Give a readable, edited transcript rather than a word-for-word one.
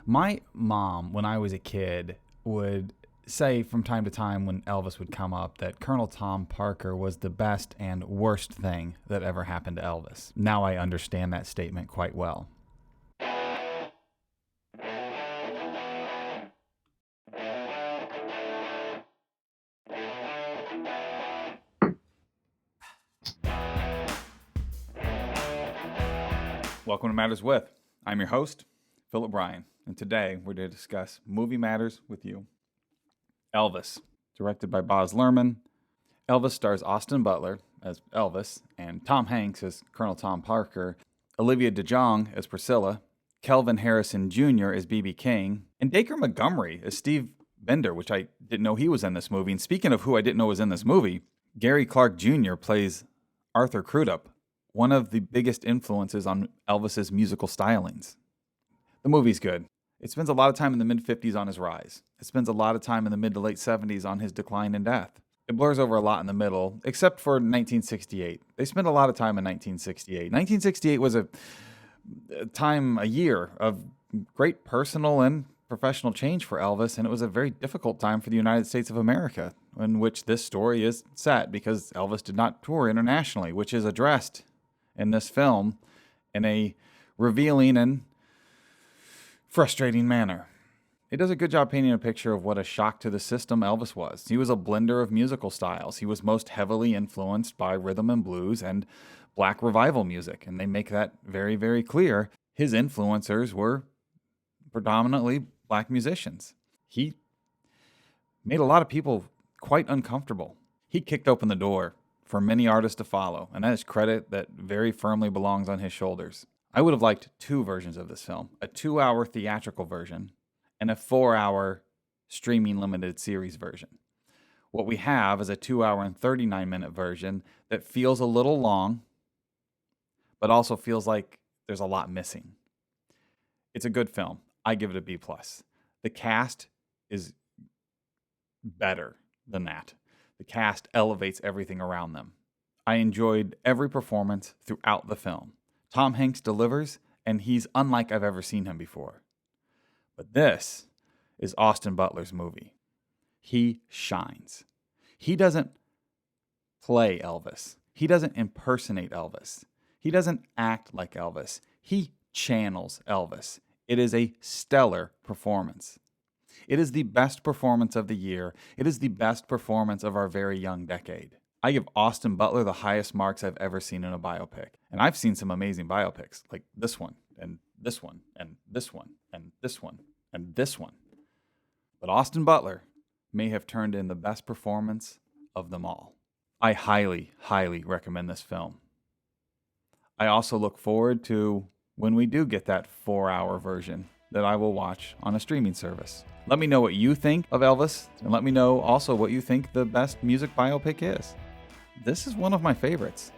My mom, when I was a kid, would say from time to time when Elvis would come up that Colonel Tom Parker was the best and worst thing that ever happened to Elvis. Now I understand that statement quite well. Welcome to Matters With. I'm your host, ThisPhillipBrian, and today we're to discuss movie matters with you. Elvis, directed by Baz Luhrmann. Elvis stars Austin Butler as Elvis and Tom Hanks as Colonel Tom Parker, Olivia DeJonge as Priscilla, Kelvin Harrison Jr. as B.B. King, and Dacre Montgomery as Steve Bender, which I didn't know he was in this movie. And speaking of who I didn't know was in this movie, Gary Clark Jr. plays Arthur Crudup, one of the biggest influences on Elvis's musical stylings. The movie's good. It spends a lot of time in the mid-50s on his rise. It spends a lot of time in the mid to late 70s on his decline and death. It blurs over a lot in the middle, except for 1968. They spent a lot of time in 1968. 1968 was a year of great personal and professional change for Elvis, and it was a very difficult time for the United States of America, in which this story is set, because Elvis did not tour internationally, which is addressed in this film in a revealing and frustrating manner. It does a good job painting a picture of what a shock to the system Elvis was. He was a blender of musical styles. He was most heavily influenced by rhythm and blues and black revival music, and they make that very, very clear. His influencers were predominantly black musicians. He made a lot of people quite uncomfortable. He kicked open the door for many artists to follow, and that is credit that very firmly belongs on his shoulders. I would have liked two versions of this film, a 2-hour theatrical version and a 4-hour streaming limited series version. What we have is a 2-hour and 39-minute version that feels a little long, but also feels like there's a lot missing. It's a good film. I give it a B+. The cast is better than that. The cast elevates everything around them. I enjoyed every performance throughout the film. Tom Hanks delivers, and he's unlike I've ever seen him before. But this is Austin Butler's movie. He shines. He doesn't play Elvis. He doesn't impersonate Elvis. He doesn't act like Elvis. He channels Elvis. It is a stellar performance. It is the best performance of the year. It is the best performance of our very young decade. I give Austin Butler the highest marks I've ever seen in a biopic. And I've seen some amazing biopics, like this one, and this one, and this one, and this one, and this one. But Austin Butler may have turned in the best performance of them all. I highly, highly recommend this film. I also look forward to when we do get that 4-hour version that I will watch on a streaming service. Let me know what you think of Elvis, and let me know also what you think the best music biopic is. This is one of my favorites.